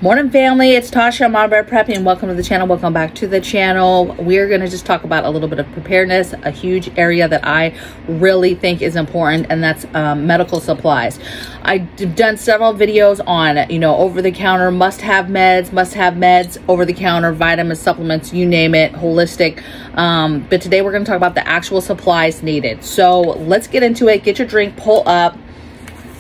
Morning family, it's Tasha, MAMABEAR Prepping. Welcome to the channel. Welcome back to the channel. We're going to just talk about a little bit of preparedness, a huge area that I really think is important, and that's medical supplies. I've done several videos on, over-the-counter must-have meds, over-the-counter vitamins, supplements, you name it, holistic. But today we're going to talk about the actual supplies needed. So let's get into it. Get your drink, pull up.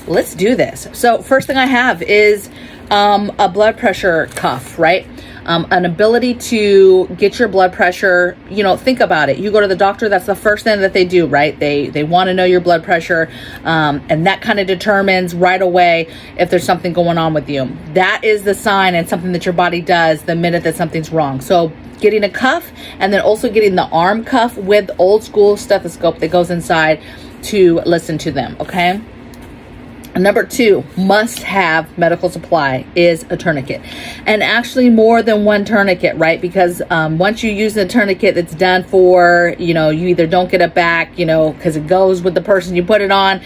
Let's do this. So first thing I have is a blood pressure cuff, right? An ability to get your blood pressure. Think about it. You go to the doctor, that's the first thing that they do, right? They want to know your blood pressure, and that kind of determines right away if there's something going on with you. That is the sign and something that your body does the minute that something's wrong. So getting a cuff, and then also getting the arm cuff with old school stethoscope that goes inside to listen to them, okay? Number 2, must-have medical supply is a tourniquet, and actually more than one tourniquet, right? Because once you use the tourniquet, it's done for, you either don't get it back, because it goes with the person you put it on.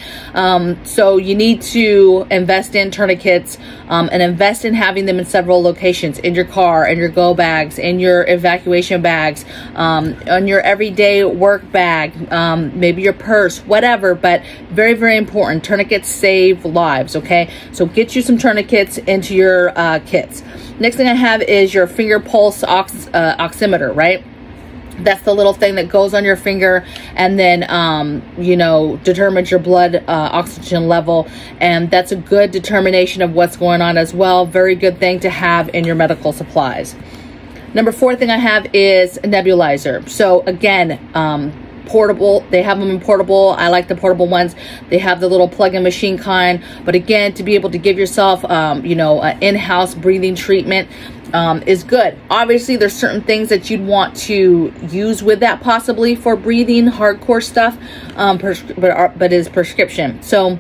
So you need to invest in tourniquets and invest in having them in several locations, in your car, in your go bags, in your evacuation bags, on your everyday work bag, maybe your purse, whatever. But very, very important. Tourniquets save lives, okay? So get you some tourniquets into your kits. Next thing I have is your finger pulse oximeter, right? That's the little thing that goes on your finger and then, determines your blood oxygen level. And that's a good determination of what's going on as well. Very good thing to have in your medical supplies. Number 4 thing I have is a nebulizer. So again, portable. They have them in portable. I like the portable ones. They have the little plug-in machine kind. But again, to be able to give yourself, an in-house breathing treatment is good. Obviously, there's certain things that you'd want to use with that possibly for breathing, hardcore stuff, but is prescription. So,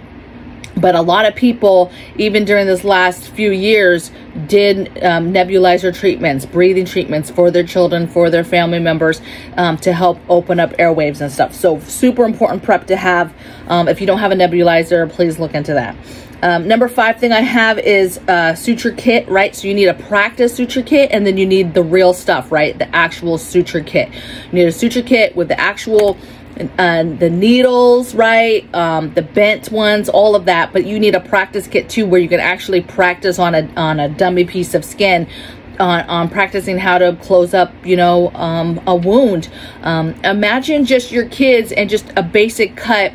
but a lot of people, even during this last few years, did nebulizer treatments, breathing treatments for their children, for their family members, to help open up airwaves and stuff. So super important prep to have. If you don't have a nebulizer, please look into that. Number 5 thing I have is Suture Kit, right? So you need a practice Suture Kit, and then you need the real stuff, right? The actual Suture Kit. You need a Suture Kit with the actual the needles, right? The bent ones, all of that. But you need a practice kit too, where you can actually practice on a dummy piece of skin, on practicing how to close up, a wound. Imagine just your kids and just a basic cut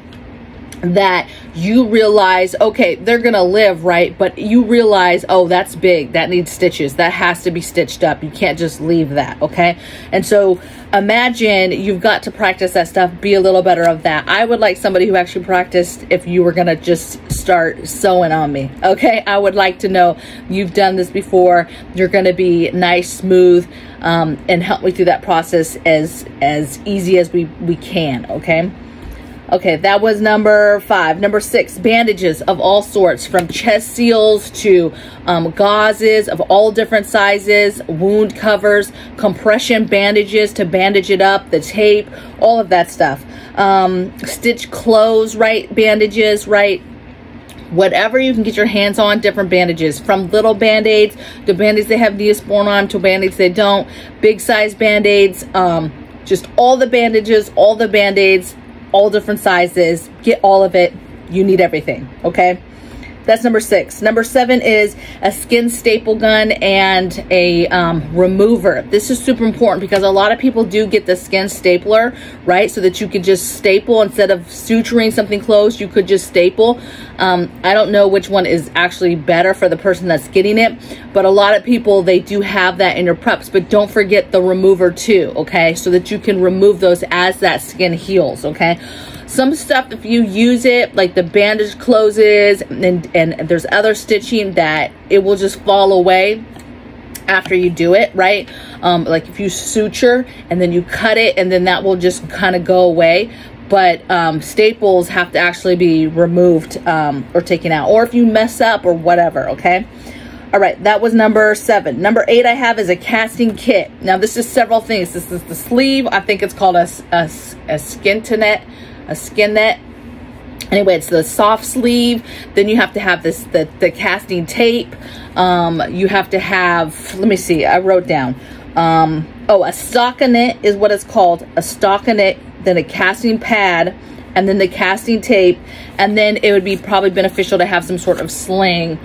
that you realize, okay, they're gonna live, right? But you realize, oh, that's big, that needs stitches, that has to be stitched up, you can't just leave that, okay? And so imagine you've got to practice that stuff, be a little better of that. I would like somebody who actually practiced if you were gonna just start sewing on me, okay? I would like to know you've done this before, you're gonna be nice, smooth, and help me through that process as easy as we can, okay? Okay, that was number 5. Number 6, bandages of all sorts, from chest seals to gauzes of all different sizes, wound covers, compression bandages to bandage it up, the tape, all of that stuff. Stitch clothes, right? Bandages, right? Whatever you can get your hands on, different bandages, from little band-aids to band-aids they have Neosporin on to band-aids they don't, big size band-aids, just all the bandages, all the band-aids, all different sizes. Get all of it. You need everything, okay? That's number 6. Number 7 is a skin staple gun and a remover. This is super important because a lot of people do get the skin stapler, right? So that you could just staple instead of suturing something closed, you could just staple. I don't know which one is actually better for the person that's getting it, but a lot of people, they do have that in your preps. But don't forget the remover too, okay? So that you can remove those as that skin heals, okay? Some stuff, if you use it, like the bandage closes and there's other stitching, that it will just fall away after you do it, right? Like if you suture and then you cut it, and then that will just kind of go away. But staples have to actually be removed or taken out, or if you mess up or whatever, okay? All right, that was number 7. Number 8 I have is a casting kit. Now this is several things. This is the sleeve. I think it's called a skin net. Anyway, it's the soft sleeve. Then you have to have this, the casting tape. You have to have, let me see, I wrote down, oh, a stockinette is what it's called, a stockinette, then a casting pad, and then the casting tape. And then it would be probably beneficial to have some sort of sling,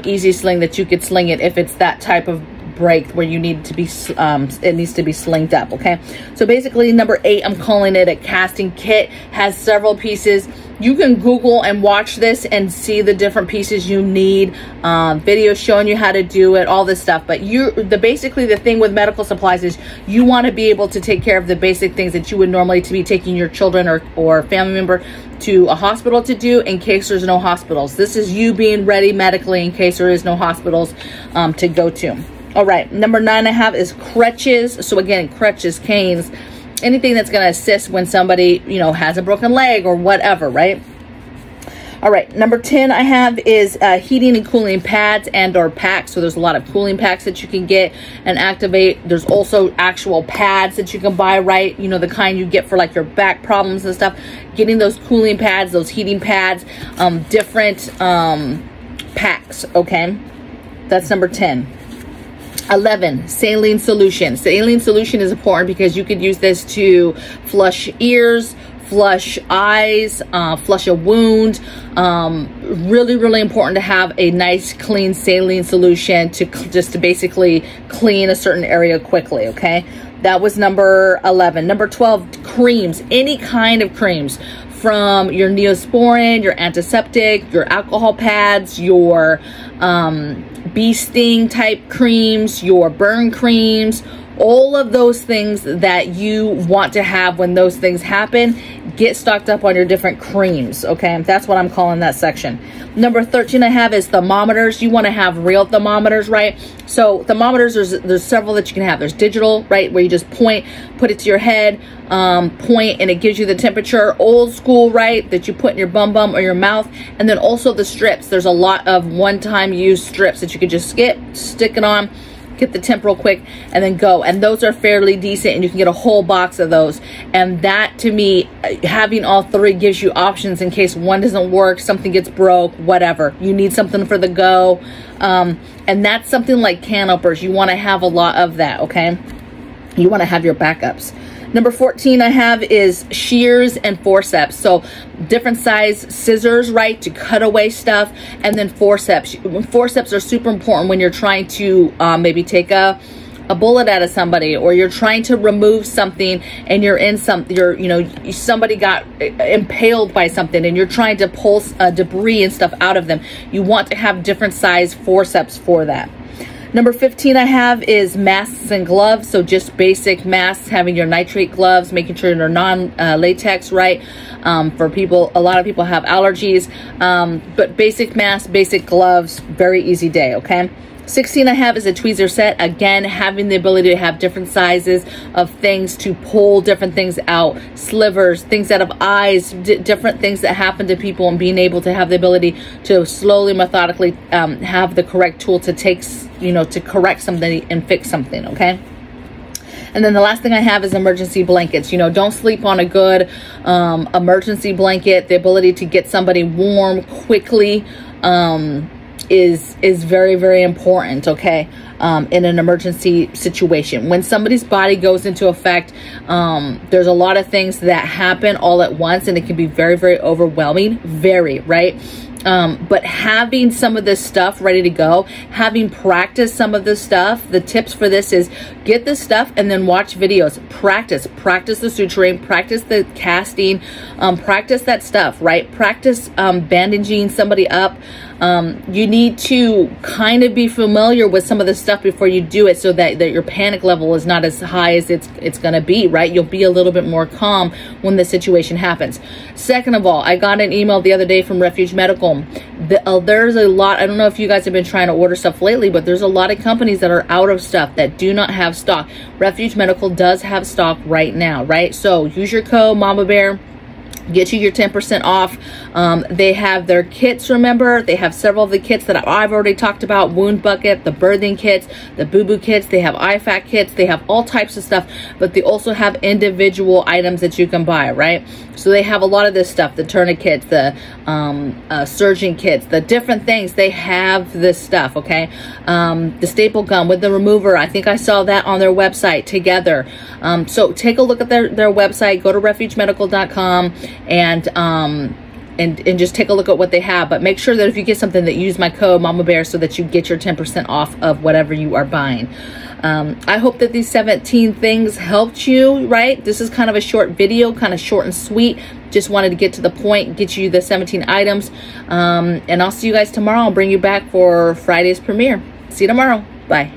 easy sling that you could sling it if it's that type of break where you need to be, it needs to be slinged up, okay? So basically, number 8, I'm calling it a casting kit, has several pieces. You can Google and watch this and see the different pieces you need, videos showing you how to do it, all this stuff. But basically the thing with medical supplies is you want to be able to take care of the basic things that you would normally to be taking your children or family member to a hospital to do in case there's no hospitals. This is you being ready medically in case there is no hospitals to go to. All right, number 9 I have is crutches. So again, crutches, canes, anything that's going to assist when somebody, you know, has a broken leg or whatever, right? All right, number 10 I have is heating and cooling pads and or packs. So there's a lot of cooling packs that you can get and activate. There's also actual pads that you can buy, right? You know, the kind you get for like your back problems and stuff. Getting those cooling pads, those heating pads, different packs, okay? That's number 10. 11, saline solution. Saline solution is important because you could use this to flush ears, flush eyes, flush a wound. Really, really important to have a nice, clean saline solution to just to basically clean a certain area quickly, okay? That was number 11. Number 12, creams. Any kind of creams. From your Neosporin, your antiseptic, your alcohol pads, your bee sting type creams, your burn creams, all of those things that you want to have when those things happen, get stocked up on your different creams, okay? That's what I'm calling that section. Number 13 I have is thermometers. You want to have real thermometers, right? So thermometers, there's several that you can have. There's digital, right, where you just point, put it to your head, point, and it gives you the temperature. Old school, right, that you put in your bum or your mouth. And then also the strips. There's a lot of one-time use strips that you could just stick it on, get the temp real quick, and then go. And those are fairly decent, and you can get a whole box of those. And that, to me, having all three gives you options in case one doesn't work, something gets broke, whatever. You need something for the go. And that's something like can openers. You want to have a lot of that, okay? You want to have your backups. Number 14 I have is shears and forceps. So different size scissors, right, to cut away stuff, and then forceps. Forceps are super important when you're trying to maybe take a bullet out of somebody, or you're trying to remove something and you're in somebody got impaled by something and you're trying to pull debris and stuff out of them. You want to have different size forceps for that. Number 15 I have is masks and gloves. So just basic masks, having your nitrate gloves, making sure they're non-latex, right? For people, a lot of people have allergies, but basic masks, basic gloves, very easy day, okay? 16 I have is a tweezer set. Again, having the ability to have different sizes of things to pull different things out, slivers, things out of eyes, different things that happen to people, and being able to have the ability to slowly, methodically have the correct tool to take, to correct something and fix something, okay? And then the last thing I have is emergency blankets. Don't sleep on a good emergency blanket. The ability to get somebody warm quickly is very, very important, okay, in an emergency situation. When somebody's body goes into effect, there's a lot of things that happen all at once, and it can be very, very overwhelming, right? But having some of this stuff ready to go, having practiced some of this stuff, the tips for this is get this stuff and then watch videos. Practice the suturing, practice the casting, practice that stuff, right? Practice bandaging somebody up. You need to kind of be familiar with some of the stuff before you do it, so that your panic level is not as high as it's going to be, right? You'll be a little bit more calm when the situation happens. Second of all, I got an email the other day from Refuge Medical. There's a lot, I don't know if you guys have been trying to order stuff lately, but there's a lot of companies that are out of stuff, that do not have stock. Refuge Medical does have stock right now, right? So use your code MAMABEAR. get you your 10% off. They have their kits, remember. They have several of the kits that I've already talked about. Wound bucket, the birthing kits, the boo-boo kits. They have IFAC kits. They have all types of stuff, but they also have individual items that you can buy, right? So they have a lot of this stuff, the tourniquets, the surgeon kits, the different things. They have this stuff, okay? The staple gun with the remover. I think I saw that on their website together. So take a look at their website. Go to refugemedical.com and just take a look at what they have. But make sure that if you get something that you use my code MAMABEAR so that you get your 10% off of whatever you are buying. I hope that these 17 things helped you, right? This is kind of a short video, kind of short and sweet. Just wanted to get to the point, get you the 17 items. And I'll see you guys tomorrow. I'll bring you back for Friday's premiere. See you tomorrow. Bye.